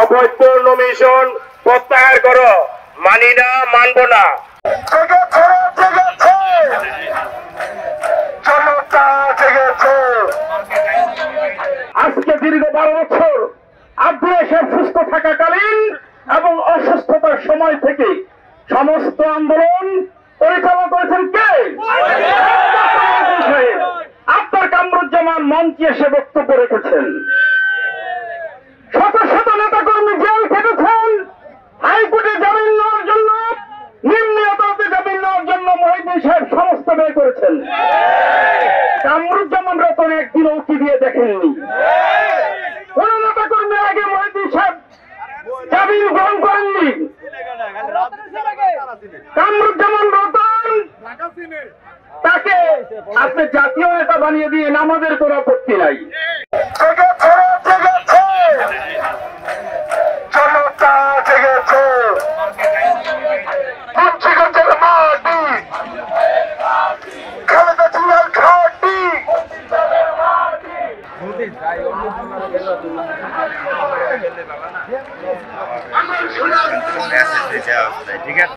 অবৈধ নমিশন প্রত্যাহার করো। মানি না, মানব না। আজকে দীর্ঘ 12 বছর আব্দুল এসব সুস্থ থাকাকালীন এবং অসুস্থতার সময় থেকে সমস্ত আন্দোলন পরিচালনা করেছেন কে? আব্দুল কামরুজ্জামান মঞ্চে এসে বক্তব্য রেখেছেন। শত শত নেতা কর্মী জেল খেটেছেন হাইকোর্টে জামিন নেওয়ার জন্য, নিম্ন আদালতে জামিন নেওয়ার জন্য মহিউদ্দিন সাহেব সমস্ত ব্যয় করেছেন। কামরুজ্জামান রতন একদিন উঁকি দিয়ে দেখেননি। কোন নেতা কর্মীর আগে মহিউদ্দিন সাহেব জামিন গ্রহণ করেননি। কামরুজ্জামান রতন তাকে আপনি জাতীয় নেতা বানিয়ে দিয়ে আমাদের কোনো আপত্তি নাই। ঠিক আছে।